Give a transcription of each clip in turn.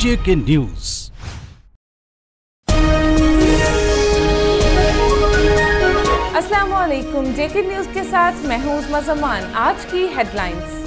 JK news. अस्सलामुअलैकुम, JK news के साथ मैं हूं उस्मा ज़मान। आज की हेडलाइंस।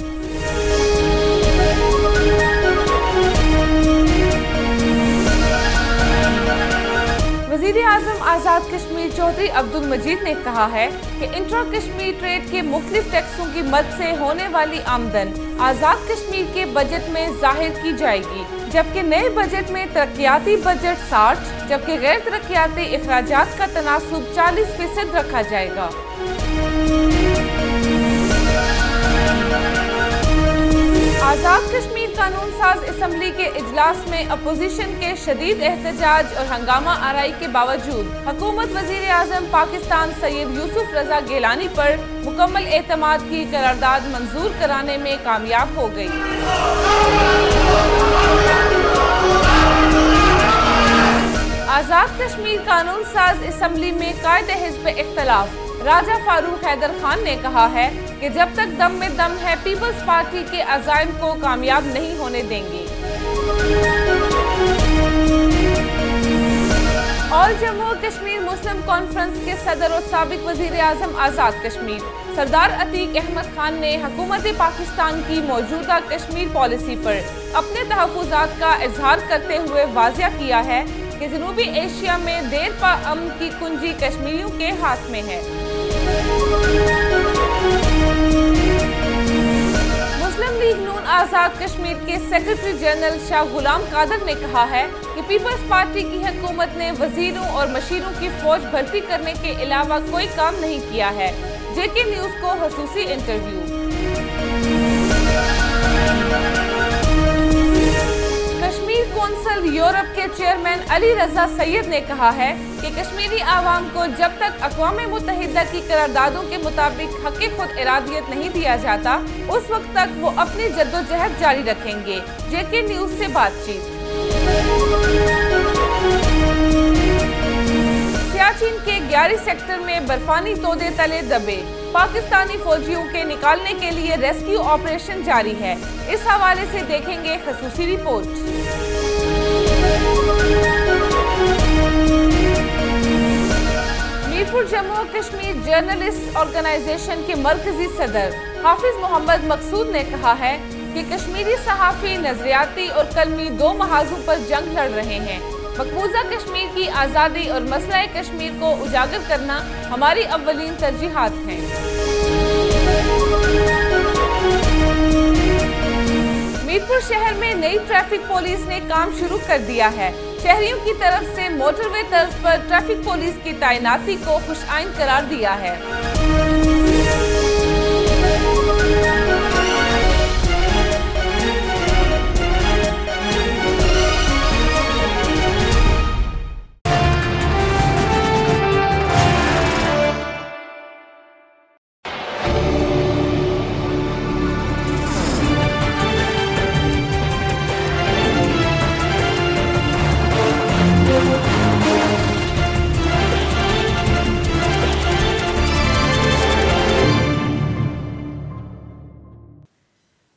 वज़ीर आज़म आज़ाद कश्मीर चौधरी अब्दुल मजीद ने कहा है कि इंट्रा कश्मीर ट्रेड के मुख्तलिफ टैक्सों की मद से होने वाली आमदन आज़ाद कश्मीर के बजट में जाहिर की जाएगी, जबकि नए बजट में तरक्याती बजट 60 जबकि गैर तरक्याती इखराजात का तनासुब 40% रखा जाएगा। आज़ाद कश्मीर कानून साज असम्बली के इजलास में अपोजिशन के शदीद एहतजाज और हंगामा आराई के बावजूद हुकूमत वज़ीर आज़म पाकिस्तान सैयद यूसुफ रज़ा गिलानी पर मुकम्मल एतमाद की करारदाद मंजूर कराने में कामयाब हो गई। आज़ाद कश्मीर कानून साज असम्बली में कायदे हिज़्ब इख्तिलाफ राजा फारूक हैदर खान ने कहा है कि जब तक दम में दम है पीपल्स पार्टी के अज़ाइम को कामयाब नहीं होने देंगे। ऑल जम्मू कश्मीर मुस्लिम कॉन्फ्रेंस के सदर और साबिक वज़ीर आज़म आज़ाद कश्मीर सरदार अतीक अहमद खान ने हुकूमत पाकिस्तान की मौजूदा कश्मीर पॉलिसी पर अपने तहफ़्फ़ुज़ात का इजहार करते हुए वाज़िया किया है कि जनूबी एशिया में देर पा अमन की कुंजी कश्मीरियों के हाथ में है। मुस्लिम लीग नून आज़ाद कश्मीर के सेक्रेटरी जनरल शाह गुलाम कादर ने कहा है कि पीपल्स पार्टी की हुकूमत ने वजीरों और मशीरों की फौज भर्ती करने के अलावा कोई काम नहीं किया है। JK न्यूज़ को खसूसी इंटरव्यू। कश्मीर कौंसिल यूरोप के चेयरमैन अली रजा सैयद ने कहा है कि कश्मीरी आवाम को जब तक अक़वाम मुत्तहिदा की करारदादों के मुताबिक हक़ खुद इरादियत नहीं दिया जाता, उस वक्त तक वो अपनी जद्दोजहद जारी रखेंगे। JK न्यूज़ से बातचीत। सियाचिन के 11 सेक्टर में बर्फानी तोदे तले दबे पाकिस्तानी फौजियों के निकालने के लिए रेस्क्यू ऑपरेशन जारी है। इस हवाले से देखेंगे खसूसी report. Mirpur Jammu Kashmir journalist organisation के मरकजी सदर हाफिज मोहम्मद मकसूद ने कहा है कि कश्मीरी सहाफ़ी नजरियाती और कलमी दो महाजों पर जंग लड़ रहे हैं। मकबूजा कश्मीर की आज़ादी और मसला कश्मीर को उजागर करना हमारी अव्वलीन तरजीहात हैं। मीरपुर शहर में नई ट्रैफिक पुलिस ने काम शुरू कर दिया है। शहरियों की तरफ से मोटरवे तर्ज पर ट्रैफिक पुलिस की तैनाती को खुशआइन करार दिया है।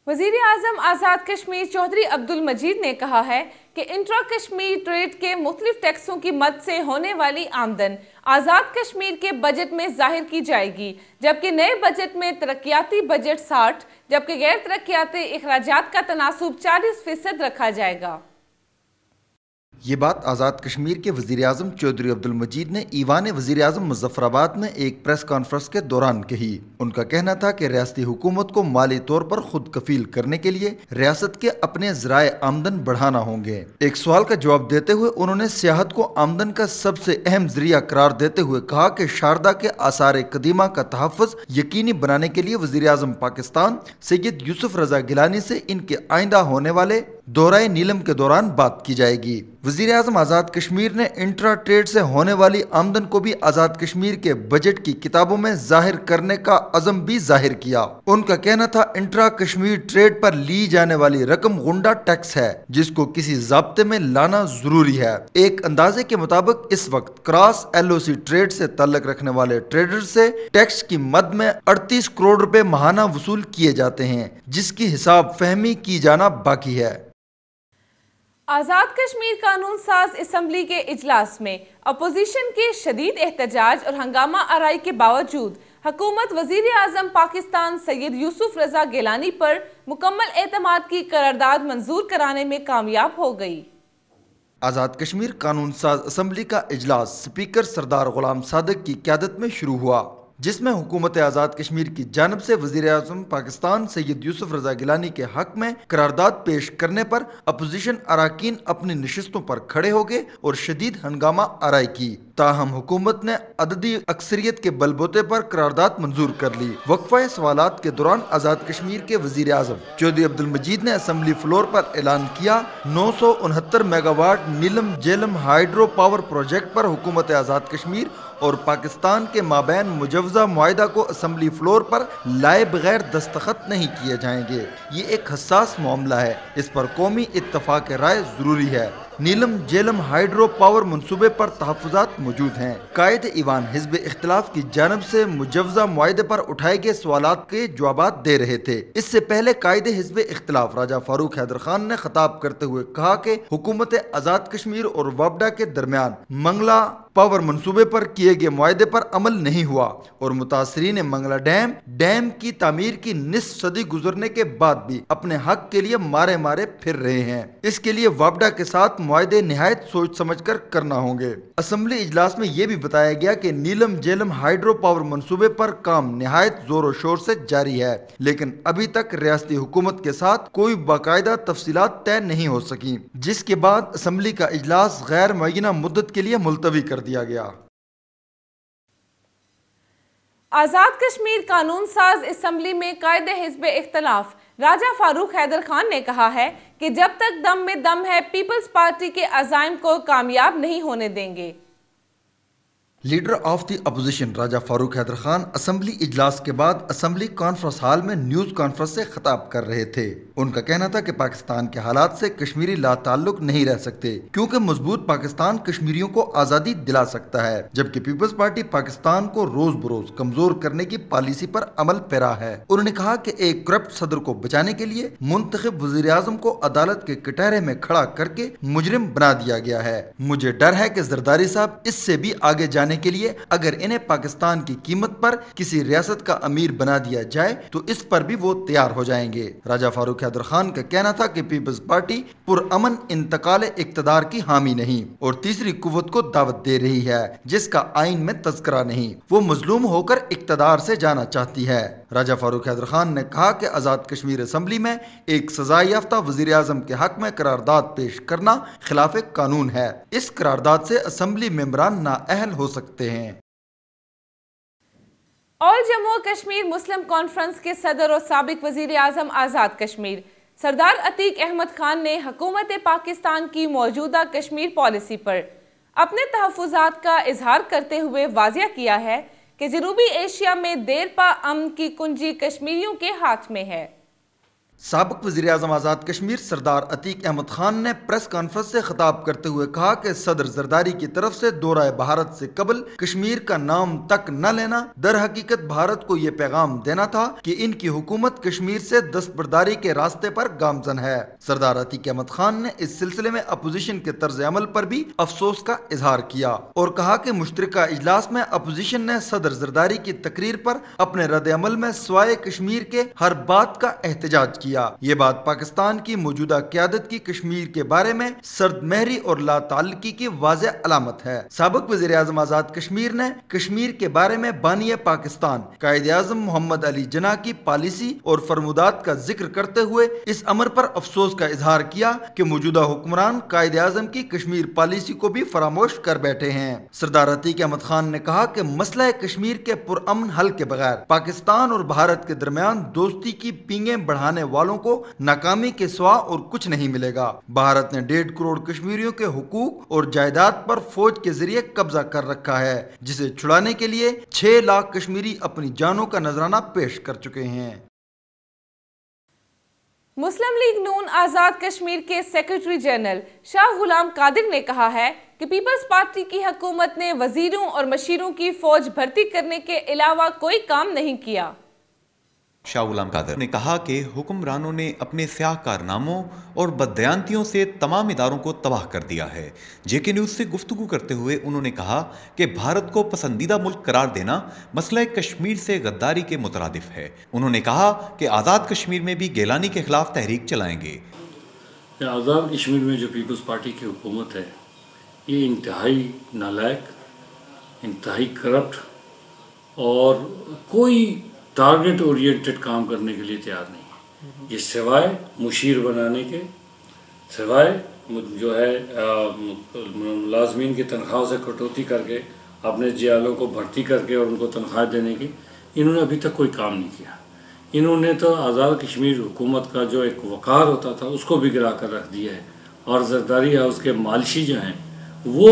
वज़ीर आज़म आज़ाद कश्मीर चौधरी अब्दुल मजीद ने कहा है कि इंट्रा कश्मीर ट्रेड के मुख्तलिफ टैक्सों की मद से होने वाली आमदन आज़ाद कश्मीर के बजट में जाहिर की जाएगी, जबकि नए बजट में तरक्याती बजट 60 जबकि गैर तरक्याती इखराजात का तनासुब 40% रखा जाएगा। ये बात आज़ाद कश्मीर के वज़ीर आज़म चौधरी अब्दुल मजीद ने ईवान वज़ीर आज़म मुज़फ़्फ़राबाद में एक प्रेस कॉन्फ्रेंस के दौरान कही। उनका कहना था कि रियासती हुकूमत को माली तौर पर खुद कफील करने के लिए रियासत के अपने ज़राए आमदन बढ़ाना होंगे। एक सवाल का जवाब देते हुए उन्होंने सियाहत को आमदन का सबसे अहम जरिया करार देते हुए कहा कि शारदा के आसार कदीमा का तहफ़्फ़ुज़ यकीनी बनाने के लिए वज़ीर आज़म पाकिस्तान सैयद यूसुफ रज़ा गिलानी से इनके आइंदा होने वाले दौराए नीलम के दौरान बात की जाएगी। वजीर आज़म आज़ाद कश्मीर ने इंट्रा ट्रेड से होने वाली आमदन को भी आज़ाद कश्मीर के बजट की किताबों में जाहिर करने का अज़म भी जाहिर किया। उनका कहना था, इंट्रा कश्मीर ट्रेड पर ली जाने वाली रकम गुंडा टैक्स है जिसको किसी ज़ाब्ते में लाना जरूरी है। एक अंदाजे के मुताबिक इस वक्त क्रॉस LOC ट्रेड से ताल्लुक रखने वाले ट्रेडर से टैक्स की मद में 38 करोड़ रुपए माहाना वसूल किए जाते हैं, जिसकी हिसाब फहमी की जाना बाकी है। आज़ाद कश्मीर कानून साज असम्बली के इजलास में अपोजिशन के शदीद एहतजाज और हंगामा आराई के बावजूद हुकूमत वजीर आज़म पाकिस्तान सैयद यूसुफ रजा गिलानी पर मुकम्मल एतमाद की करारदाद मंजूर कराने में कामयाब हो गई। आज़ाद कश्मीर कानून साज असम्बली का इजलास स्पीकर सरदार गुलाम सादिक की क़यादत में शुरू हुआ, जिसमें हुकूमत आज़ाद कश्मीर की जानब से वज़ीर आज़म पाकिस्तान सैयद यूसुफ रजा गिलानी के हक में करारदाद पेश करने पर अपोजिशन अराकीन अपनी नशिस्तों पर खड़े हो गए और शदीद हंगामा आराई की। ताहम हुकूमत ने अददी अक्सरियत के बलबूते पर करारदाद मंजूर कर ली। वक्फा सवालात के दौरान आज़ाद कश्मीर के वज़ीर आज़म चौधरी अब्दुल मजीद ने असम्बली फ्लोर पर ऐलान किया, 969 मेगावाट नीलम झेलम हाइड्रो पावर प्रोजेक्ट पर हुकूमत आज़ाद कश्मीर और पाकिस्तान के माबैन मुजवजा मुआहिदा को असम्बली फ्लोर पर लाए बगैर दस्तखत नहीं किए जाएंगे। ये एक हसास मामला है, इस पर कौमी इत्तफाक राय जरूरी है। नीलम झेलम हाइड्रो पावर मंसूबे पर तहफ़्फ़ुज़ात मौजूद हैं। कायद ईवान हिज़्ब इख्तिलाफ की जानब से मुजवजा मुआहिदे पर उठाए गए सवालात के जवाबात दे रहे थे। इससे पहले कायद हिज़्ब इख्तिलाफ राजा फारूक हैदर खान ने खिताब करते हुए कहा कि हुकूमत आज़ाद कश्मीर और वापडा के दरमियान मंगला पावर मंसूबे पर किए गए मुआहिदे पर अमल नहीं हुआ और मुतासरीन मंगला डैम की तामीर की निस्फ सदी गुजरने के बाद भी अपने हक के लिए मारे मारे फिर रहे हैं। इसके लिए वापडा के साथ मुआहिदे निहायत सोच समझ कर करना होंगे। असम्बली इजलास में यह भी बताया गया कि नीलम झेलम हाइड्रो पावर मंसूबे पर काम निहायत जोर शोर से जारी है, लेकिन अभी तक रियासती हुकूमत के साथ कोई बाकायदा तफसीलात तय नहीं हो सकी, जिसके बाद असम्बली का इजलास गैर मुअय्यना मुद्दत के लिए मुलतवी कर दिया गया। आज़ाद कश्मीर कानून साज असम्बली में कायदे हिज़्ब इख्तिलाफ राजा फारूक हैदर खान ने कहा है कि जब तक दम में दम है पीपल्स पार्टी के अज़ाइम को कामयाब नहीं होने देंगे। Leader of the opposition Raja Farooq Haider Khan assembly इजलास के बाद असम्बली कॉन्फ्रेंस हॉल में न्यूज कॉन्फ्रेंस से खिताब कर रहे थे। उनका कहना था कि पाकिस्तान के हालात से कश्मीरी लाताल्लुक नहीं रह सकते, क्योंकि मजबूत पाकिस्तान कश्मीरियों को आज़ादी दिला सकता है, जबकि पीपल्स पार्टी पाकिस्तान को रोज बरोज कमजोर करने की पॉलिसी पर अमल पैरा है। उन्होंने कहा कि एक करप्ट सदर को बचाने के लिए मुंतखब वज़ीर आज़म को अदालत के कटहरे में खड़ा करके मुजरिम बना दिया गया है। मुझे डर है कि जरदारी साहब इससे भी आगे जाने के लिए अगर इन्हें पाकिस्तान की कीमत पर किसी रियासत का अमीर बना दिया जाए तो इस पर भी वो तैयार हो जाएंगे। राजा फारूक हैदर खान का कहना था कि पीपल्स पार्टी पुरअमन इंतकाल इक्तदार की हामी नहीं और तीसरी कुव्वत को दावत दे रही है, जिसका आइन में तज़किरा नहीं। वो मजलूम होकर इक्तदार से जाना चाहती है। राजा फारूक हैदर खान ने कहा कि आज़ाद कश्मीर असम्बली में एक सजा याफ्ता वज़ीर आज़म के हक में करारदाद पेश करना खिलाफ कानून है। इस करारदाद से असम्बली मेंबरान नाअहल हो सकते हैं। ऑल जम्मू कश्मीर मुस्लिम कॉन्फ्रेंस के सदर और साबिक वज़ीर आज़म आज़ाद कश्मीर सरदार अतीक अहमद खान ने हुकूमत पाकिस्तान की मौजूदा कश्मीर पॉलिसी पर अपने तहफ़्फ़ुज़ात का इजहार करते हुए वाज़िया किया है कि जनूबी एशिया में देर पा अमन की कुंजी कश्मीरियों के हाथ में है। साबिक वज़ीर आज़म आज़ाद कश्मीर सरदार अतीक अहमद खान ने प्रेस कॉन्फ्रेंस से खिताब करते हुए कहा कि सदर जरदारी की तरफ से दौरा भारत से कबल कश्मीर का नाम तक न लेना दर हकीकत भारत को ये पैगाम देना था कि इनकी हुकूमत कश्मीर से दस्तबरदारी के रास्ते पर गामजन है। सरदार अतीक अहमद खान ने इस सिलसिले में अपोजिशन के तर्ज अमल पर भी अफसोस का इजहार किया और कहा कि मुश्तरका इजलास में अपोजिशन ने सदर जरदारी की तकरीर पर अपने रद्द अमल में सवाए कश्मीर के हर बात का एहतजाज किया। ये बात पाकिस्तान की मौजूदा क़यादत की कश्मीर के बारे में सर्द महरी और लाताल्लुकी की वाज़ेह अलामत है। साबिक वज़ीर आज़म आज़ाद कश्मीर ने कश्मीर के बारे में बानिए पाकिस्तान कायद आज़म मोहम्मद अली जिन्ना की पॉलिसी और फरमुदात का जिक्र करते हुए इस अमर पर अफसोस का इजहार किया कि मौजूदा हुक्मरान कायद आज़म की कश्मीर पॉलिसी को भी फरामोश कर बैठे हैं। सरदार अतीक अहमद खान ने कहा कि मसला कश्मीर के पुरअमन हल के बगैर पाकिस्तान और भारत के दरमियान दोस्ती की पींगें बढ़ाने والوں کو ناکامی کے سوا اور کچھ نہیں ملے گا۔ بھارت نے 1.5 کروڑ کشمیریوں کے حقوق اور جائیداد پر فوج کے ذریعے قبضہ کر رکھا ہے، جسے چھڑانے کے لیے 6 لاکھ کشمیری اپنی جانوں کا نذرانہ پیش کر چکے ہیں۔ مسلم لیگ نون آزاد کشمیر کے سیکرٹری جنرل شاہ غلام قادر نے کہا ہے کہ پیپلز پارٹی کی حکومت نے وزیروں اور مشیروں کی فوج بھرتی کرنے کے علاوہ کوئی کام نہیں کیا۔ شاہ غلام قادر نے کہا کہ حکمرانوں نے اپنے سیاہ کارناموں اور بددیانتیوں سے تمام اداروں کو تباہ کر دیا ہے۔ جے کے نیوز سے گفتگو کرتے ہوئے انہوں نے کہا کہ بھارت کو پسندیدہ ملک قرار دینا مسئلہ کشمیر سے غداری کے مترادف ہے۔ انہوں نے کہا کہ آزاد کشمیر میں بھی گیلانی کے خلاف تحریک چلائیں گے۔ آزاد کشمیر میں جو پیپلز پارٹی کی حکومت ہے یہ انتہائی نالائق، انتہائی کرپٹ اور کوئی ٹارگٹ اورینٹڈ کام کرنے کے لیے تیار نہیں ہے۔ یہ سوائے مشیر بنانے کے، سوائے جو ہے ملازمین کی تنخواہ سے کٹوتی کر کے، اپنے جیالوں کو بھرتی کر کے اور ان کو تنخواہ دینے کی، انہوں نے ابھی تک کوئی کام نہیں کیا۔ انہوں نے تو آزاد کشمیر حکومت کا جو ایک وقار ہوتا تھا اس کو بھی گرا کر رکھ دیا ہے، اور زرداری ہاؤس کے مالشی جو ہیں وہ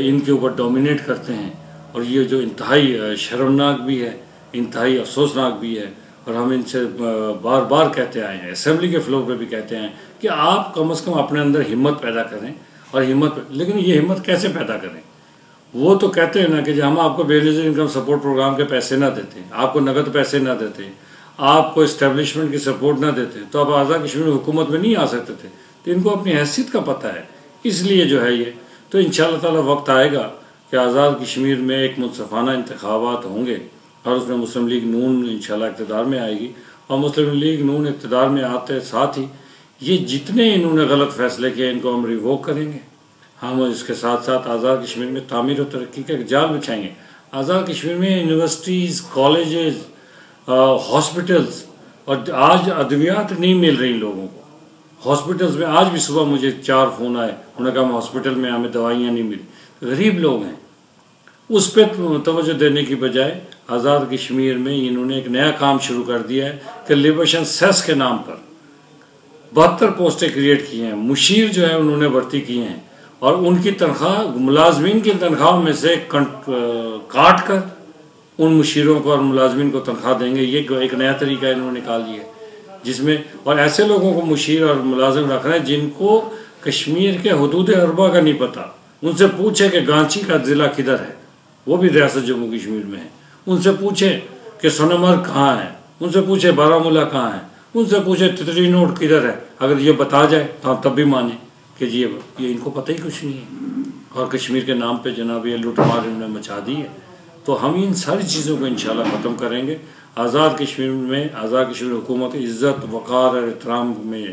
ان کے اوپر ڈومینیٹ کرتے ہیں، اور یہ جو انتہائی شرمناک بھی ہے، انتہائی افسوسناک بھی ہے۔ اور ہم ان سے بار بار کہتے آئے ہیں، اسمبلی کے فلور پہ بھی کہتے ہیں کہ آپ کم از کم اپنے اندر ہمت پیدا کریں، اور لیکن یہ ہمت کیسے پیدا کریں؟ وہ تو کہتے ہیں نا کہ ہم آپ کو بیلیز انکم سپورٹ پروگرام کے پیسے نہ دیتے، آپ کو نقد پیسے نہ دیتے، آپ کو اسٹیبلشمنٹ کی سپورٹ نہ دیتے تو آپ آزاد کشمیر حکومت میں نہیں آ سکتے تھے۔ تو ان کو اپنی حیثیت کا پتہ ہے، اس لیے جو ہے یہ تو انشاءاللہ تعالی وقت آئے گا کہ آزاد کشمیر میں ایک منصفانہ انتخابات ہوں گے، اور اس میں مسلم لیگ نون انشاءاللہ اقتدار میں آئے گی، اور مسلم لیگ نون اقتدار میں آتے ساتھ ہی یہ جتنے انہوں نے غلط فیصلے کیے ان کو ہم ریووک کریں گے۔ ہم اس کے ساتھ ساتھ آزاد کشمیر میں تعمیر و ترقی کا ایک جال بچھائیں گے۔ آزاد کشمیر میں یونیورسٹیز، کالجز، ہاسپٹلز، اور آج ادویات نہیں مل رہی لوگوں کو۔ ہاسپٹلز میں آج بھی صبح مجھے 4 فون آئے، انہوں نے کہا ہم ہاسپٹل میں ہمیں دوائیاں نہیں ملی۔ غریب لوگ ہیں، اس پہ توجہ دینے کی بجائے آزاد کشمیر میں انہوں نے ایک نیا کام شروع کر دیا ہے کہ لیبریشن سیس کے نام پر 72 پوسٹیں کریٹ کی ہیں، مشیر جو ہے انہوں نے بھرتی کی ہیں، اور ان کی تنخواہ ملازمین کی تنخواہ میں سے کاٹ کر ان مشیروں کو اور ملازمین کو تنخواہ دیں گے۔ یہ ایک نیا طریقہ انہوں نے نکال دیا ہے، جس میں اور ایسے لوگوں کو مشیر اور ملازم رکھ رہے ہیں جن کو کشمیر کے حدود اربع کا نہیں پتہ۔ ان سے پوچھے کہ گانچی کا ضلع کدھر ہے، وہ بھی ریاست جموں کشمیر میں ہے۔ ان سے پوچھے کہ سونمرگ کہاں ہے، ان سے پوچھے بارہمولہ کہاں ہے، ان سے پوچھے تتری نوٹ کدھر ہے۔ اگر یہ بتا جائے تو ہم تب بھی مانیں کہ یہ ان کو پتہ ہی کچھ نہیں ہے، اور کشمیر کے نام پہ جناب یہ لوٹ مار انہوں نے مچا دی ہے۔ تو ہم ان ساری چیزوں کو انشاءاللہ ختم کریں گے۔ آزاد کشمیر میں آزاد کشمیر حکومت عزت، وقار اور احترام میں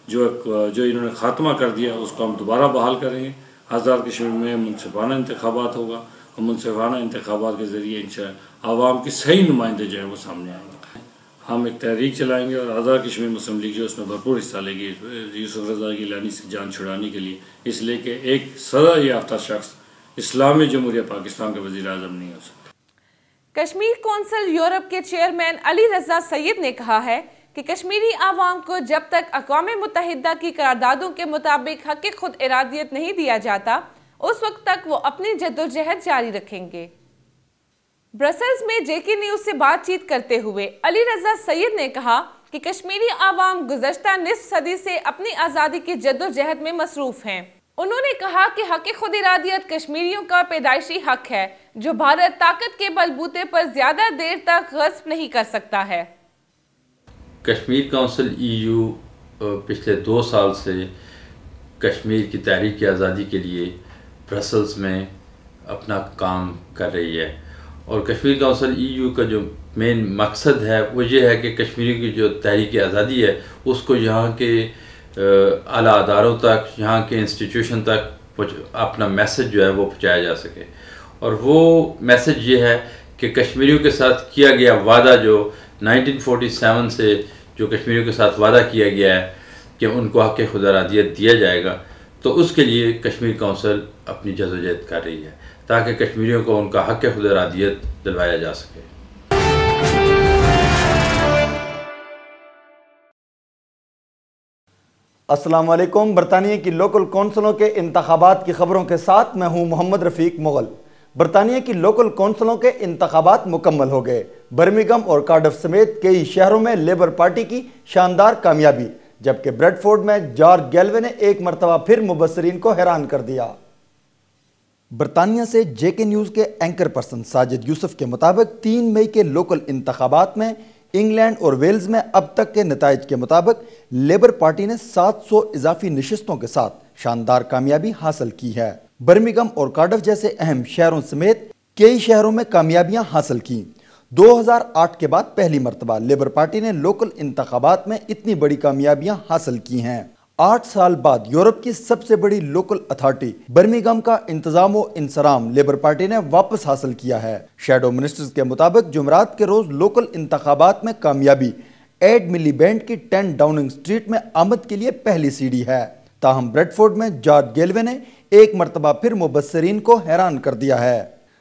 جو انہوں نے خاتمہ کر دیا اس کو ہم دوبارہ بحال کریں گے۔ آزاد کشمیر میں منصفانہ انتخابات ہوگا، اور منصفانہ انتخابات کے ذریعے انشاءاللہ عوام کی صحیح نمائندے جو ہیں وہ سامنے آئیں گے۔ ہم ایک تحریک چلائیں گے، اور آزاد کشمیر مسلم لیگ جو اس میں بھرپور حصہ لے گی یوسف رضا گیلانی سے جان چھڑانے کے لیے، اس لیے کہ ایک سزا یافتہ شخص اسلامی جمہوریہ پاکستان کا وزیر اعظم نہیں ہو سکتا۔ کشمیر کونسل یورپ کے چیئرمین علی رضا سید نے کہا ہے کہ کشمیری عوام کو جب تک اقوام متحدہ کی قراردادوں کے مطابق حق خود ارادیت نہیں دیا جاتا اس وقت تک وہ اپنی جدوجہد جاری رکھیں گے۔ برسلز میں جے کے نیوز سے بات چیت کرتے ہوئے علی رضا سید نے کہا کہ کشمیری عوام گزشتہ نصف صدی سے اپنی آزادی کی جدوجہد میں مصروف ہیں۔ انہوں نے کہا کہ حق خود ارادیت کشمیریوں کا پیدائشی حق ہے جو بھارت طاقت کے بلبوتے پر زیادہ دیر تک غصب نہیں کر سکتا ہے۔ کشمیر کونسل EU پچھلے 2 سال سے کشمیر کی تحریک آزادی کے لیے برسلز میں اپنا کام کر رہی ہے، اور کشمیر کونسل EU کا جو مین مقصد ہے وہ یہ ہے کہ کشمیری کی جو تحریک آزادی ہے اس کو یہاں کے اعلیٰ اداروں تک، یہاں کے انسٹیٹیوشن تک اپنا میسج جو ہے وہ پہنچایا جا سکے۔ اور وہ میسج یہ ہے کہ کشمیریوں کے ساتھ کیا گیا وعدہ جو 1947 سے جو کشمیریوں کے ساتھ وعدہ کیا گیا ہے کہ ان کو حق خود ارادیت دیا جائے گا، تو اس کے لیے کشمیر کونسل اپنی جدوجہد کر رہی ہے تاکہ کشمیریوں کو ان کا حق خود ارادیت دلوایا جا سکے۔ السلام علیکم۔ برطانیہ کی لوکل کونسلوں کے انتخابات کی خبروں کے ساتھ میں ہوں محمد رفیق مغل۔ برطانیہ کی لوکل کونسلوں کے انتخابات مکمل ہو گئے۔ برمنگھم اور کارڈف سمیت کئی شہروں میں لیبر پارٹی کی شاندار کامیابی، جبکہ بریڈ فورڈ میں جارج گیلوے نے ایک مرتبہ پھر مبصرین کو حیران کر دیا۔ برطانیہ سے جے کے نیوز کے اینکر پرسن ساجد یوسف کے مطابق 3 مئی کے لوکل انتخابات میں انگلینڈ اور ویلز میں اب تک کے نتائج کے مطابق لیبر پارٹی نے 700 اضافی نشستوں کے ساتھ شاندار کامیابی حاصل کی ہے۔ برمنگھم اور کارڈف جیسے اہم شہروں سمیت کئی شہروں میں کامیابیاں حاصل کی۔ 2008 کے بعد پہلی مرتبہ لیبر پارٹی نے لوکل انتخابات میں اتنی بڑی کامیابیاں حاصل کی ہیں۔ 8 سال بعد یورپ کی سب سے بڑی لوکل اتھارٹی برمنگھم کا انتظام و انصرام لیبر پارٹی نے واپس حاصل کیا ہے۔ شیڈو منسٹرز کے مطابق جمعرات کے روز لوکل انتخابات میں کامیابی ایڈ ملی بینڈ کی 10 ڈاؤننگ سٹریٹ میں آمد کے لیے پہلی سیڑھی ہے۔ تاہم بریڈ فورڈ میں جارج گیلوے نے ایک مرتبہ پھر مبصرین کو حیران کر دیا ہے۔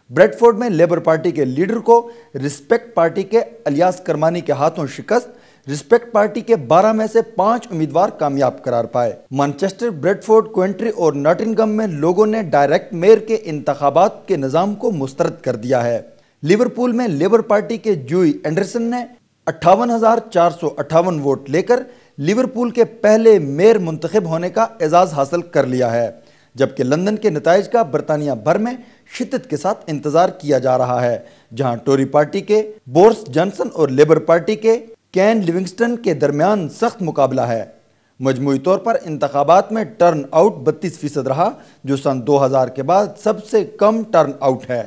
بریڈ فورڈ میں لیبر پارٹی کے لیڈر کو رسپیکٹ پارٹی کے الیاس کرمانی کے ہاتھوں شکست، رسپیکٹ پارٹی کے 12 میں سے 5 امیدوار کامیاب قرار پائے۔ مانچسٹر، بریڈ فورڈ، کوئنٹری اور ناٹنگھم میں لوگوں نے ڈائریکٹ میئر کے انتخابات کے نظام کو مسترد کر دیا ہے۔ لیورپول میں لیبر پارٹی کے جوئی اینڈرسن نے 58,458 ووٹ لے کر لیورپول کے پہلے میئر منتخب ہونے کا اعزاز حاصل کر لیا ہے، جبکہ لندن کے نتائج کا برطانیہ بھر میں شدت کے ساتھ انتظار کیا جا رہا ہے، جہاں ٹوری پارٹی کے بورس جانسن اور لیبر پارٹی کے کین لیونگسٹن کے درمیان سخت مقابلہ ہے۔ مجموعی طور پر انتخابات میں ٹرن آؤٹ 32% رہا، جو سن 2000 کے بعد سب سے کم ٹرن آؤٹ ہے۔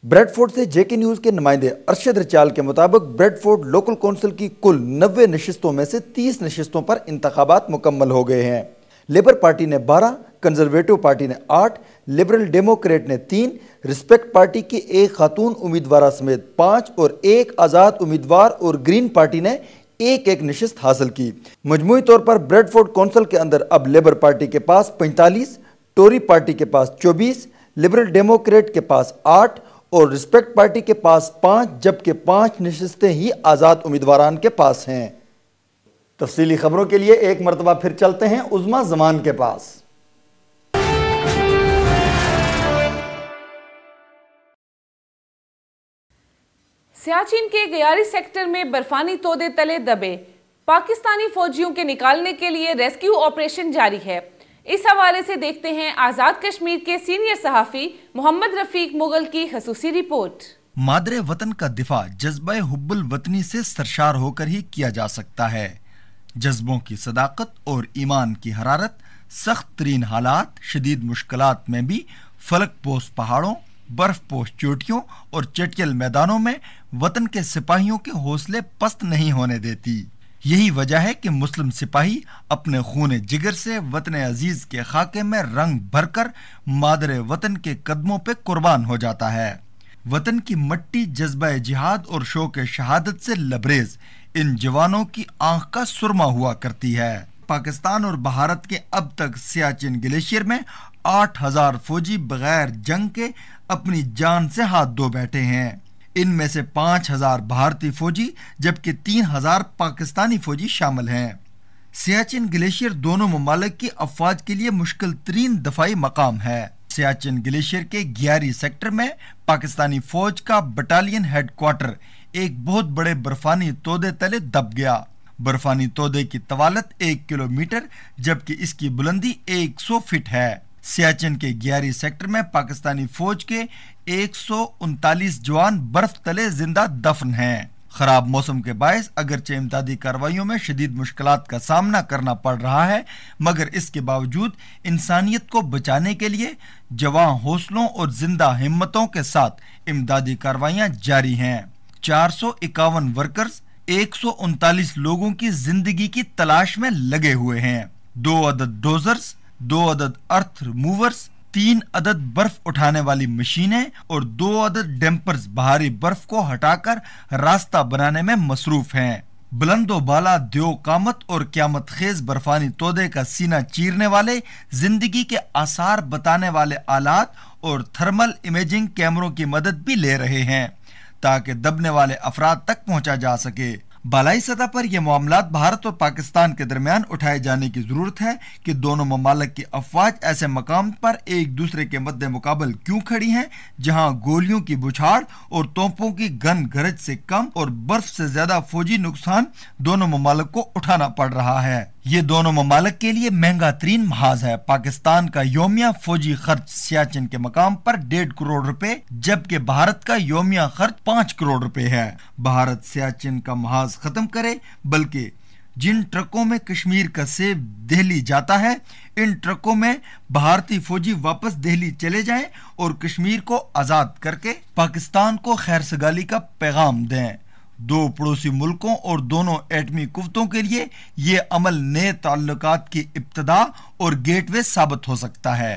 بریڈ فورڈ سے جے کے نیوز کے نمائندے ارشد رچال کے مطابق بریڈ فورڈ لوکل کونسل کی کل 90 نشستوں میں سے 30 نشستوں پر انتخابات مکمل ہو گئے ہیں۔ لیبر پارٹی نے 12، کنزرویٹو پارٹی نے 8، لبرل ڈیموکریٹ نے 3، رسپیکٹ پارٹی کی ایک خاتون امیدوارہ سمیت 5 اور ایک آزاد امیدوار اور گرین پارٹی نے ایک نشست حاصل کی۔ مجموعی طور پر بریڈ فورڈ کونسل کے اندر اب لیبر پارٹی کے پاس 45، ٹوری پارٹی کے پاس 24، لبرل ڈیموکریٹ کے پاس 8 اور رسپیکٹ پارٹی کے پاس 5، جبکہ 5 نشستیں ہی آزاد امیدواران کے پاس ہیں۔ تفصیلی خبروں کے لیے ایک مرتبہ پھر چلتے ہیں عظمیٰ زمان کے پاس۔ سیاچن کے غیاری سیکٹر میں برفانی تودے تلے دبے پاکستانی فوجیوں کے نکالنے کے لیے ریسکیو آپریشن جاری ہے۔ اس حوالے سے دیکھتے ہیں آزاد کشمیر کے سینئر صحافی محمد رفیق مغل کی خصوصی رپورٹ۔ مادر وطن کا دفاع جذبہ حب الوطنی سے سرشار ہو کر ہی کیا جا سکتا ہے۔ جذبوں کی صداقت اور ایمان کی حرارت سخت ترین حالات، شدید مشکلات میں بھی فلک پوش پہاڑوں، برف پوش چوٹیوں اور چٹیل میدانوں میں وطن کے سپاہیوں کے حوصلے پست نہیں ہونے دیتی۔ یہی وجہ ہے کہ مسلم سپاہی اپنے خون جگر سے وطن عزیز کے خاکے میں رنگ بھر کر مادر وطن کے قدموں پہ قربان ہو جاتا ہے۔ وطن کی مٹی جذبہ جہاد اور شوق شہادت سے لبریز ان جوانوں کی آنکھ کا سرما ہوا کرتی ہے۔ پاکستان اور بھارت کے اب تک سیاچن گلیشیئر میں 8,000 فوجی بغیر جنگ کے اپنی جان سے ہاتھ دھو بیٹھے ہیں۔ ان میں سے 5,000 بھارتی فوجی جبکہ 3,000 پاکستانی فوجی شامل ہیں۔ سیاچن گلیشیئر دونوں ممالک کی افواج کے لیے مشکل ترین دفاعی مقام ہے۔ سیاچن گلیشیئر کے گیاری سیکٹر میں پاکستانی فوج کا بٹالین ہیڈ کوارٹر ایک بہت بڑے برفانی تودے تلے دب گیا۔ برفانی تودے کی طوالت 1 کلومیٹر جبکہ اس کی بلندی 100 فٹ ہے۔ سیاچن کے گیاری سیکٹر میں پاکستانی فوج کے 139 جوان برف تلے زندہ دفن ہیں۔ خراب موسم کے باعث اگرچہ امدادی کارروائیوں میں شدید مشکلات کا سامنا کرنا پڑ رہا ہے، مگر اس کے باوجود انسانیت کو بچانے کے لیے جواں حوصلوں اور زندہ ہمتوں کے ساتھ امدادی کارروائیاں جاری ہیں۔ 451 ورکرز 139 لوگوں کی زندگی کی تلاش میں لگے ہوئے ہیں۔ 2 عدد ڈوزرز، 2 عدد ارتھ موورز، 3 عدد برف اٹھانے والی مشینیں اور 2 عدد ڈیمپرز بھاری برف کو ہٹا کر راستہ بنانے میں مصروف ہیں۔ بلند و بالا دیو قامت اور قیامت خیز برفانی تودے کا سینہ چیرنے والے، زندگی کے آثار بتانے والے آلات اور تھرمل امیجنگ کیمروں کی مدد بھی لے رہے ہیں تاکہ دبنے والے افراد تک پہنچا جا سکے۔ बालाई सतह पर यह मामलात भारत और पाकिस्तान के दरमियान उठाए जाने की जरूरत है कि दोनों ममालिक की अफवाज ऐसे मकाम पर एक दूसरे के मद्दे मुकाबल क्यों खड़ी हैं जहां गोलियों की बुछाड़ और तोपों की गन गरज से कम और बर्फ से ज्यादा फौजी नुकसान दोनों ममालिक को उठाना पड़ रहा है। ये दोनों ममालिक के लिए महंगा तरीन महाज है। पाकिस्तान का योमिया फौजी खर्च सियाचिन के मकाम पर 1.5 करोड़ रुपए, जबकि भारत का योमिया खर्च 5 करोड़ रुपए है। भारत सियाचिन का महाज खत्म करे, बल्कि जिन ट्रकों में कश्मीर का सेब दिल्ली जाता है, इन ट्रकों में भारतीय फौजी वापस दिल्ली चले जाएं और कश्मीर को आजाद करके पाकिस्तान को खैरसगाली का पैगाम दें। दो पड़ोसी मुल्कों और दोनों एटमी कुव्वतों के लिए ये अमल नए ताल्लुकात की इब्तिदा और गेटवे साबित हो सकता है।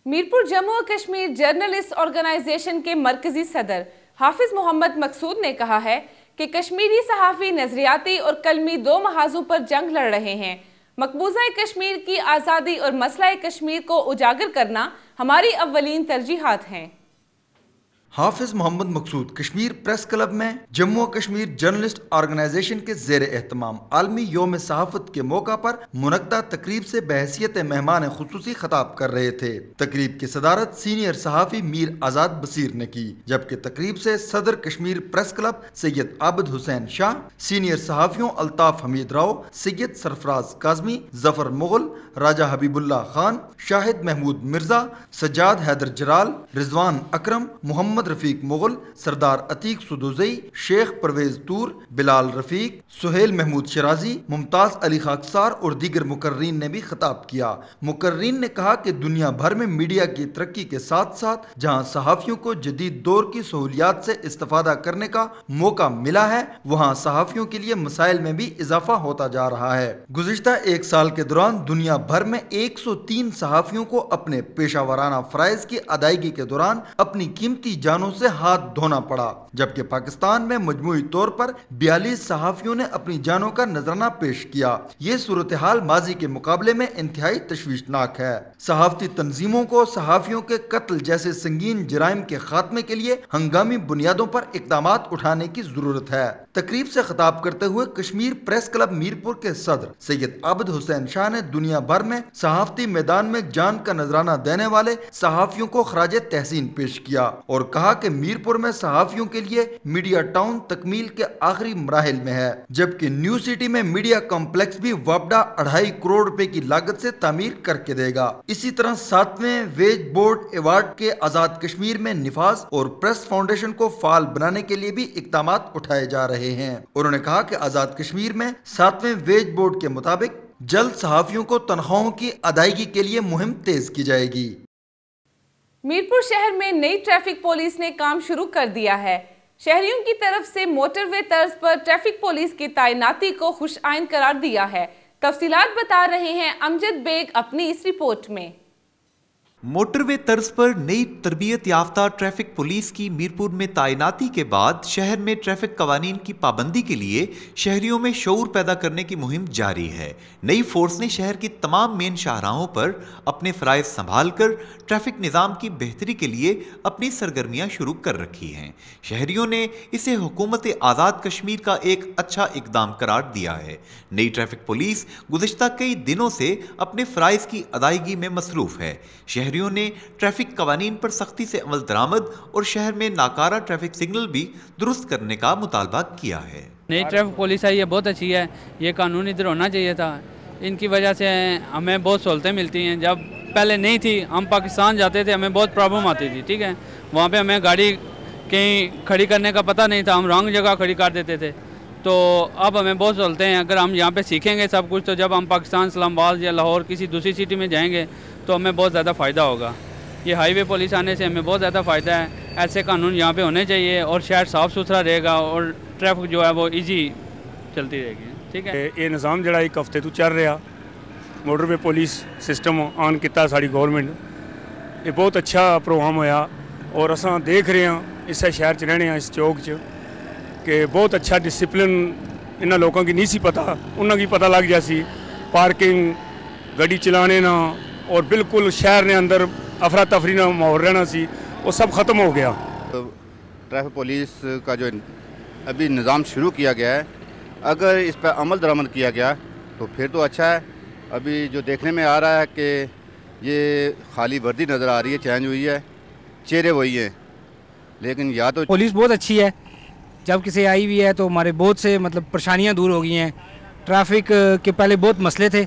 मीरपुर जम्मू और कश्मीर जर्नलिस्ट ऑर्गेनाइजेशन के मरकजी सदर हाफिज मोहम्मद मकसूद ने कहा है कि कश्मीरी सहाफ़ी नजरियाती और कलमी दो महाजों पर जंग लड़ रहे हैं। मकबूजा कश्मीर की आज़ादी और मसला कश्मीर को उजागर करना हमारी अव्वलीन तरजीहात हैं। हाफिज मोहम्मद मकसूद कश्मीर प्रेस क्लब में जम्मू और कश्मीर जर्नलिस्ट ऑर्गेनाइजेशन के ज़ेर एहतमाम आलमी योम सहाफ़त के मौका पर मुनक्दा तकरीब से बहैसियत मेहमान खुसूसी खिताब कर रहे थे। तकरीब की सदारत सीनियर सहाफ़ी मीर आज़ाद बसीर ने की, जबकि तकरीब से सदर Kashmir press club Syed Abid Hussain Shah, senior सहाफ़ियों अल्ताफ हमीद राव, सैयद सरफराज काज़मी, जफर मुगल, राजा हबीबुल्लाह खान, शाहिद महमूद मिर्जा, सज्जाद हैदर जलाल, रिजवान अकरम, मोहम्मद रफीक मुगल, सरदार अतीक सुदोजई, शेख परवेज तूर, बिलाल रफीक, सुहेल महमूद शराजी, मुमताज अली खाकसार और दीगर मुकर्रीन ने भी खिताब किया। मुकर्रीन ने कहा कि दुनिया भर में मीडिया की तरक्की के साथ साथ जहां सहाफ़ियों को जदीद दौर की सहूलियात से इस्तेफादा करने का मौका मिला है, वहां सहाफ़ियों के लिए मसाइल में भी इजाफा होता जा रहा है। गुज़िश्ता एक साल के दौरान दुनिया भर में 103 सहाफ़ियों को अपने पेशा वाराना फ़राइज़ की अदायगी के दौरान अपनी कीमती जानों से हाथ धोना पड़ा, जबकि पाकिस्तान में मजमूई तौर पर 42 सहाफ़ियों ने अपनी जानों का नजराना पेश किया। ये सूरत हाल माजी के मुकाबले में इंतहाई तशवीशनाक है। सहाफ़ती तंजीमों को सहाफ़ियों के कत्ल जैसे संगीन जराइम के खात्मे के लिए हंगामी बुनियादों पर इक़दामात उठाने की जरूरत है। तकरीब से खिताब करते हुए कश्मीर प्रेस क्लब मीरपुर के सदर सैयद आबिद हुसैन शाह ने दुनिया भर में सहाफ़ती मैदान में जान का नजराना देने वाले सहाफ़ियों को खराज तहसीन पेश किया और कहा कि मीरपुर में सहाफ़ियों के लिए मीडिया टाउन तकमील के आखिरी मराहिल में है, जबकि न्यू सिटी में मीडिया कॉम्प्लेक्स भी वापडा 2.5 करोड़ रुपए की लागत से तामीर करके देगा। इसी तरह 7वें वेज बोर्ड अवार्ड के आजाद कश्मीर में निफाज और प्रेस फाउंडेशन को फाल बनाने के लिए भी इक़दामात उठाए जा रहे हैं। उन्होंने कहा कि आजाद कश्मीर में 7वें वेज बोर्ड के मुताबिक जल्द सहाफ़ियों को तनख्वाहों की अदायगी के लिए मुहिम तेज की जाएगी। मीरपुर शहर में नई ट्रैफिक पुलिस ने काम शुरू कर दिया है। शहरियों की तरफ से मोटरवे तर्ज पर ट्रैफिक पुलिस की तैनाती को खुशआइन करार दिया है। तफसीलात बता रहे हैं अमजद बेग अपनी इस रिपोर्ट में। मोटरवे तर्ज पर नई तरबियत याफ्ता ट्रैफिक पुलिस की मीरपुर में तैनाती के बाद शहर में ट्रैफिक कवानीन की पाबंदी के लिए शहरियों में शऊर पैदा करने की मुहिम जारी है। नई फोर्स ने शहर की तमाम मेन शाहराहों पर अपने फ़राइज़ संभाल कर ट्रैफिक निज़ाम की बेहतरी के लिए अपनी सरगर्मियां शुरू कर रखी हैं। शहरियों ने इसे हुकूमत आज़ाद कश्मीर का एक अच्छा इकदाम करार दिया है। नई ट्रैफिक पुलिस गुज़िश्ता कई दिनों से अपने फ़राइज़ की अदायगी में मसरूफ़ है। शहरियों ने ट्रैफिक कवानीन पर सख्ती से अमल दरामद और शहर में नाकारा ट्रैफिक सिग्नल भी दुरुस्त करने का मुतालबा किया है। नई ट्रैफिक पुलिस है, ये बहुत अच्छी है। ये कानून इधर होना चाहिए था। इनकी वजह से हमें बहुत सहूलतें मिलती हैं। जब पहले नहीं थी, हम पाकिस्तान जाते थे, हमें बहुत प्रॉब्लम आती थी। ठीक है, वहाँ पे हमें गाड़ी कहीं खड़ी करने का पता नहीं था, हम रॉन्ग जगह खड़ी कर देते थे। तो अब हमें बहुत सहूलतें हैं। अगर हम यहाँ पे सीखेंगे सब कुछ, तो जब हम पाकिस्तान इस्लामाबाद या लाहौर किसी दूसरी सिटी में जाएंगे तो हमें बहुत ज़्यादा फ़ायदा होगा। ये हाईवे पुलिस आने से हमें बहुत ज़्यादा फ़ायदा है। ऐसे कानून यहाँ पे होने चाहिए और शहर साफ़ सुथरा रहेगा और ट्रैफिक जो है वो ईजी चलती रहेगी। ठीक है, ये निज़ाम जड़ा एक हफ्ते तो चल रहा, मोटरवे पुलिस सिस्टम ऑन किया साड़ी गौरमेंट, ये बहुत अच्छा प्रोग्राम होया और असां देख रहे हैं इस शहर च रहने इस चौक च कि बहुत अच्छा डिसिपलिन इन्होंने लोगों की नहीं सी पता, उन्होंने पता लग गया सी पार्किंग गाड़ी चलाने ना और बिल्कुल शहर ने अंदर अफरा तफरी ना माहौल रहना सी, वो सब ख़त्म हो गया। ट्रैफिक पुलिस का जो अभी निज़ाम शुरू किया गया है, अगर इस पर अमल दरामद किया गया तो फिर तो अच्छा है। अभी जो देखने में आ रहा है कि ये खाली वर्दी नज़र आ रही है, चेंज हुई है, चेहरे वही हैं, लेकिन या तो पुलिस बहुत अच्छी है। जब किसी आई हुई है तो हमारे बहुत से मतलब परेशानियां दूर हो गई हैं। ट्रैफिक के पहले बहुत मसले थे,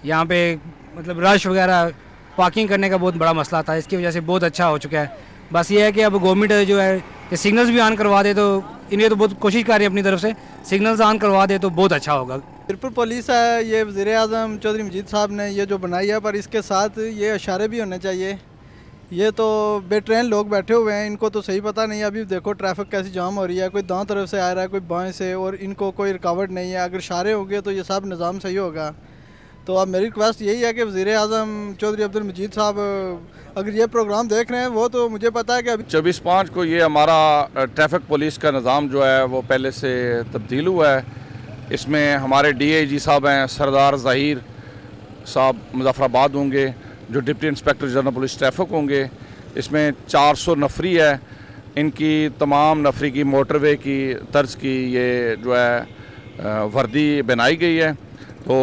यहाँ पे मतलब रश वगैरह पार्किंग करने का बहुत बड़ा मसला था, इसकी वजह से बहुत अच्छा हो चुका है। बस ये है कि अब गवर्नमेंट जो है कि सिग्नल्स भी ऑन करवा दे, तो इन्हें तो बहुत कोशिश कर रही है अपनी तरफ से, सिग्नल्स ऑन करवा दे तो बहुत अच्छा होगा। मीरपुर पुलिस है, ये वज़ीर आज़म चौधरी मजीद साहब ने ये जो बनाई है, पर इसके साथ ये इशारे भी होने चाहिए। ये तो बेट्रेन लोग बैठे हुए हैं, इनको तो सही पता नहीं है। अभी देखो ट्रैफिक कैसी जाम हो रही है, कोई दांव तरफ से आ रहा है, कोई बाएं से, और इनको कोई रुकावट नहीं है। अगर इशारे होंगे तो ये सब निज़ाम सही होगा। तो अब मेरी रिक्वेस्ट यही है कि वज़ीर आज़म चौधरी अब्दुल मजीद साहब अगर ये प्रोग्राम देख रहे हैं, वो तो मुझे पता है कि अभी 24/5 को ये हमारा ट्रैफिक पुलिस का निज़ाम जो है वो पहले से तब्दील हुआ है। इसमें हमारे DIG साहब हैं, सरदार ज़हीर साहब मुज़फ़्फ़राबाद होंगे, जो deputy inspector general police traffic होंगे। इसमें 400 नफरी है, इनकी तमाम नफरी की मोटरवे की तर्ज की ये जो है वर्दी बनाई गई है। तो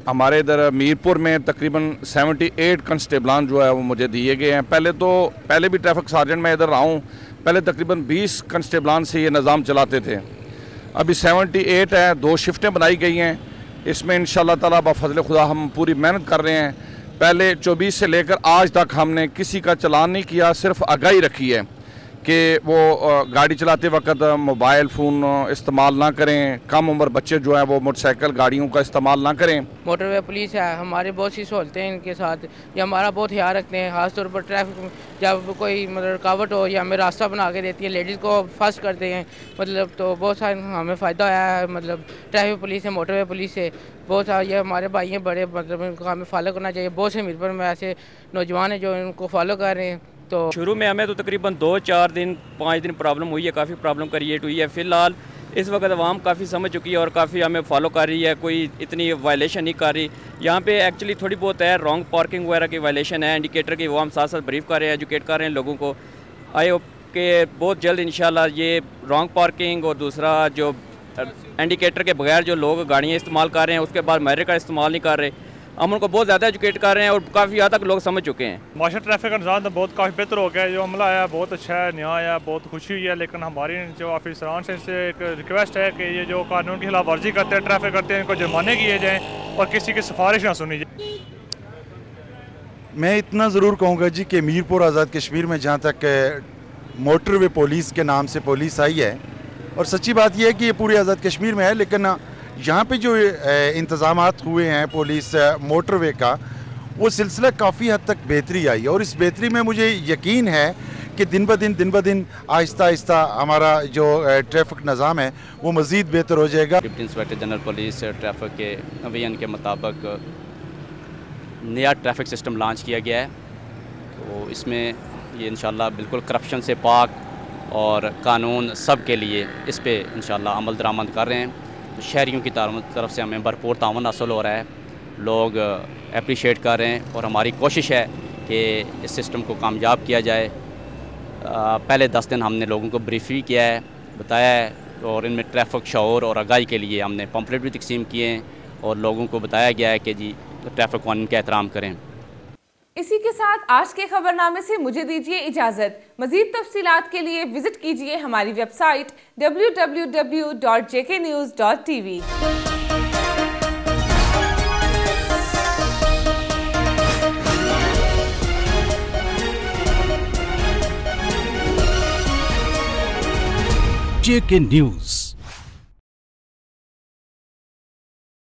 हमारे इधर मीरपुर में तकरीबन 78 कंस्टेबलान जो है वो मुझे दिए गए हैं। पहले भी ट्रैफिक सार्जेंट मैं इधर रहा हूँ, पहले तकरीबन 20 कंस्टेबलान से ये निज़ाम चलाते थे। अभी 78 है, 2 शिफ्टें बनाई गई हैं। इसमें इंशाअल्लाह ताला बफ़ज़ल खुदा हम पूरी मेहनत कर रहे हैं। पहले 24 से लेकर आज तक हमने किसी का चालान नहीं किया, सिर्फ आगाही रखी है कि वो गाड़ी चलाते वक्त मोबाइल फ़ोन इस्तेमाल ना करें, कम उम्र बच्चे जो हैं वो मोटरसाइकिल गाड़ियों का इस्तेमाल ना करें। मोटरवे पुलिस है, हमारे बहुत सी सहूलतें हैं इनके साथ, ये हमारा बहुत ख्याल रखते हैं। ख़ास तौर पर ट्रैफिक जब कोई मतलब रुकावट हो या हमें रास्ता बना के देती है, लेडीज़ को फर्स्ट करते हैं, मतलब तो बहुत सारा हमें फ़ायदा आया है। मतलब ट्रैफिक पुलिस है, मोटरवे पुलिस से बहुत सारा, ये हमारे भाई हैं बड़े, मतलब इनको हमें फॉलो करना चाहिए। बहुत से मीरपुर में ऐसे नौजवान हैं जो इनको फॉलो कर रहे हैं। तो शुरू में हमें तो तकरीबन 2-4 दिन 5 दिन प्रॉब्लम हुई है, काफ़ी प्रॉब्लम क्रिएट हुई है। फ़िलहाल इस वक्त आवाम काफ़ी समझ चुकी है और काफ़ी हमें फॉलो कर रही है, कोई इतनी वायलेशन नहीं कर रही। यहाँ पे एक्चुअली थोड़ी बहुत है, रॉन्ग पार्किंग वगैरह की वायलेशन है, इंडिकेटर की, वो हम साथ साथ ब्रीफ कर रहे हैं, एजुकेट कर रहे हैं लोगों को। आई होप कि बहुत जल्द इंशाल्लाह ये रॉन्ग पार्किंग और दूसरा जो इंडिकेटर के बगैर जो लोग गाड़ियाँ इस्तेमाल कर रहे हैं, उसके बाद मायरे का इस्तेमाल नहीं कर रहे, हम उनको बहुत ज़्यादा एजुकेट कर रहे हैं और काफ़ी हद तक लोग समझ चुके हैं। माशा ट्रैफिक का निज़ाम तो बहुत काफ़ी बेहतर हो गया है। जो अमला आया बहुत अच्छा है, नया आया, बहुत खुशी हुई है। लेकिन हमारी जो ऑफिसरान से एक रिक्वेस्ट है कि ये जो कानून की खिलाफ वर्जी करते हैं, ट्रैफिक करते हैं, इनको जुर्माने किए जाएँ और किसी की सिफारिश ना सुनी जाए। मैं इतना ज़रूर कहूँगा जी कि मीरपुर आज़ाद कश्मीर में जहाँ तक मोटरवे पुलिस के नाम से पुलिस आई है, और सच्ची बात यह है कि ये पूरे आज़ाद कश्मीर में है, लेकिन यहाँ पे जो इंतज़ामात हुए हैं पुलिस मोटरवे का, वो सिलसिला काफ़ी हद तक बेहतरी आई है। और इस बेहतरी में मुझे यकीन है कि दिन ब दिन आहिस्ता आहिस्ता हमारा जो ट्रैफिक निज़ाम है वो मज़ीद बेहतर हो जाएगा। Deputy inspector general police traffic के अभियान के मुताबिक नया ट्रैफिक सिस्टम लॉन्च किया गया है। तो इसमें ये इंशाल्लाह बिल्कुल करप्शन से पाक और कानून सब के लिए इस पे इंशाल्लाह अमल दरामद कर रहे हैं। तो शहरियों की तरफ से हमें भरपूर तावन हासिल हो रहा है, लोग अप्रिशिएट कर रहे हैं और हमारी कोशिश है कि इस सिस्टम को कामयाब किया जाए। पहले 10 दिन हमने लोगों को ब्रीफ भी किया है, बताया है, और इनमें ट्रैफिक शऊर और आगाही के लिए हमने पम्फलेट भी तकसीम किए हैं और लोगों को बताया गया है कि जी ट्रैफिक कानून का एहतराम करें। इसी के साथ आज के खबरनामे से मुझे दीजिए इजाजत। मजीद तफसीलात के लिए विजिट कीजिए हमारी वेबसाइट www.jknews.tv। JK News।